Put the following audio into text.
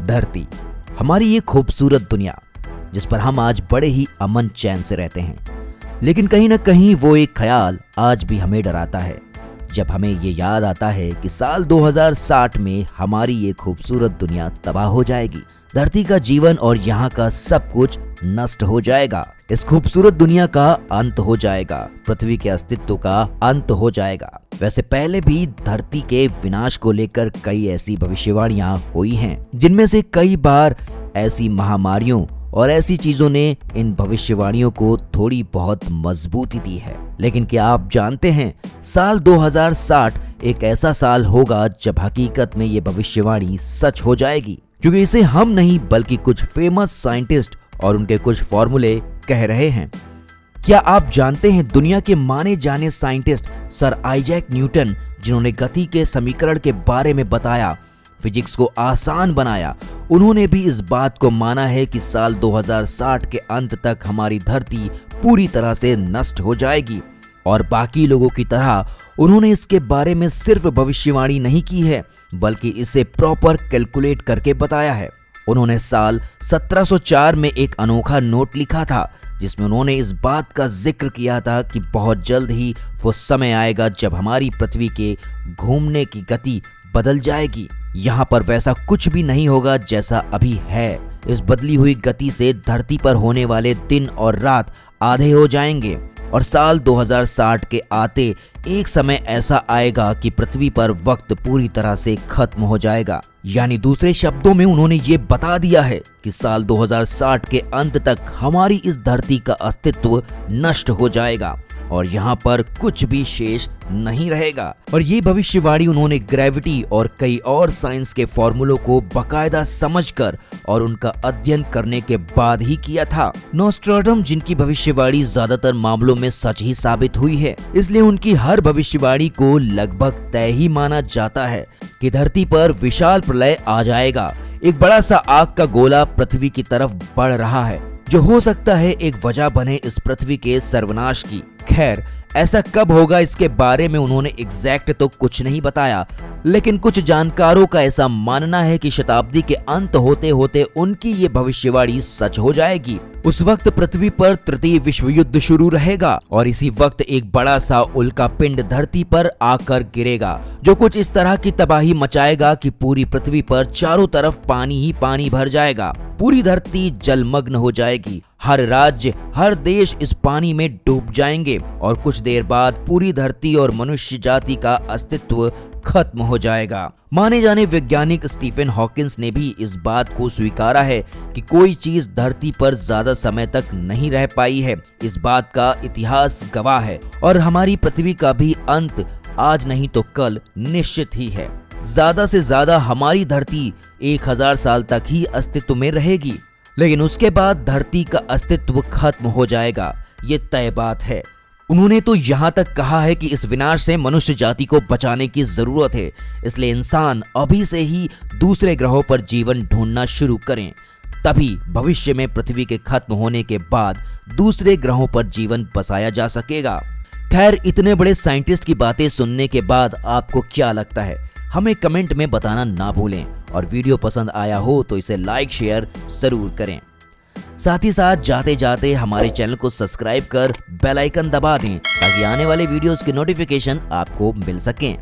धरती, हमारी ये खूबसूरत दुनिया जिस पर हम आज बड़े ही अमन चैन से रहते हैं, लेकिन कहीं ना कहीं वो एक ख्याल आज भी हमें डराता है जब हमें ये याद आता है कि साल 2060 में हमारी ये खूबसूरत दुनिया तबाह हो जाएगी। धरती का जीवन और यहाँ का सब कुछ नष्ट हो जाएगा। इस खूबसूरत दुनिया का अंत हो जाएगा, पृथ्वी के अस्तित्व का अंत हो जाएगा। वैसे पहले भी धरती के विनाश को लेकर कई ऐसी भविष्यवाणियां हुई हैं, जिनमें से कई बार ऐसी महामारियों और ऐसी चीजों ने इन भविष्यवाणियों को थोड़ी बहुत मजबूती दी है। लेकिन क्या आप जानते हैं, साल 2060 एक ऐसा साल होगा जब हकीकत में ये भविष्यवाणी सच हो जाएगी, क्योंकि इसे हम नहीं बल्कि कुछ फेमस साइंटिस्ट और उनके कुछ फॉर्मूले कह रहे हैं। क्या आप जानते हैं, दुनिया के माने जाने साइंटिस्ट सर आइजैक न्यूटन, जिन्होंने गति के समीकरण के बारे में बताया, फिजिक्स को आसान बनाया, उन्होंने भी इस बात को माना है कि साल 2060 के अंत तक हमारी धरती पूरी तरह से नष्ट हो जाएगी। और बाकी लोगों की तरह उन्होंने इसके बारे में सिर्फ भविष्यवाणी नहीं की है, बल्कि इसे प्रॉपर कैलकुलेट करके बताया है। उन्होंने साल 1704 में एक अनोखा नोट लिखा था, जिसमें उन्होंने इस बात का जिक्र किया था कि बहुत जल्द ही वो समय आएगा जब हमारी पृथ्वी के घूमने की गति बदल जाएगी। यहाँ पर वैसा कुछ भी नहीं होगा जैसा अभी है। इस बदली हुई गति से धरती पर होने वाले दिन और रात आधे हो जाएंगे और साल 2060 के आते एक समय ऐसा आएगा कि पृथ्वी पर वक्त पूरी तरह से खत्म हो जाएगा। यानी दूसरे शब्दों में उन्होंने ये बता दिया है कि साल 2060 के अंत तक हमारी इस धरती का अस्तित्व नष्ट हो जाएगा और यहाँ पर कुछ भी शेष नहीं रहेगा। और ये भविष्यवाणी उन्होंने ग्रेविटी और कई और साइंस के फॉर्मूलों को बकायदा समझकर और उनका अध्ययन करने के बाद ही किया था। नोस्ट्राडम, जिनकी भविष्यवाणी ज्यादातर मामलों में सच ही साबित हुई है, इसलिए उनकी हर भविष्यवाणी को लगभग तय ही माना जाता है कि धरती पर विशाल प्रलय आ जाएगा। एक बड़ा सा आग का गोला पृथ्वी की तरफ बढ़ रहा है, जो हो सकता है एक वजह बने इस पृथ्वी के सर्वनाश की। खैर, ऐसा कब होगा इसके बारे में उन्होंने एग्जैक्ट तो कुछ नहीं बताया, लेकिन कुछ जानकारों का ऐसा मानना है कि शताब्दी के अंत होते होते उनकी ये भविष्यवाणी सच हो जाएगी। उस वक्त पृथ्वी पर तृतीय विश्व युद्ध शुरू रहेगा और इसी वक्त एक बड़ा सा उल्का पिंड धरती पर आकर गिरेगा, जो कुछ इस तरह की तबाही मचाएगा कि पूरी पृथ्वी पर चारों तरफ पानी ही पानी भर जाएगा। पूरी धरती जलमग्न हो जाएगी, हर राज्य, हर देश इस पानी में डूब जाएंगे और कुछ देर बाद पूरी धरती और मनुष्य जाति का अस्तित्व खत्म हो जाएगा। माने जाने वैज्ञानिक स्टीफन हॉकिंस ने भी इस बात को स्वीकारा है कि कोई चीज धरती पर ज्यादा समय तक नहीं रह पाई है। इस बात का इतिहास गवाह है और हमारी पृथ्वी का भी अंत आज नहीं तो कल निश्चित ही है। ज्यादा से ज्यादा हमारी धरती 1000 साल तक ही अस्तित्व में रहेगी, लेकिन उसके बाद धरती का अस्तित्व खत्म हो जाएगा, ये तय बात है। उन्होंने तो यहाँ तक कहा है कि इस विनाश से मनुष्य जाति को बचाने की जरूरत है, इसलिए इंसान अभी से ही दूसरे ग्रहों पर जीवन ढूंढना शुरू करें, तभी भविष्य में पृथ्वी के खत्म होने के बाद दूसरे ग्रहों पर जीवन बसाया जा सकेगा। खैर, इतने बड़े साइंटिस्ट की बातें सुनने के बाद आपको क्या लगता है, हमें कमेंट में बताना ना भूलें और वीडियो पसंद आया हो तो इसे लाइक शेयर जरूर करें। साथ ही साथ जाते जाते हमारे चैनल को सब्सक्राइब कर बेल आइकन दबा दें ताकि आने वाले वीडियोस की नोटिफिकेशन आपको मिल सकें।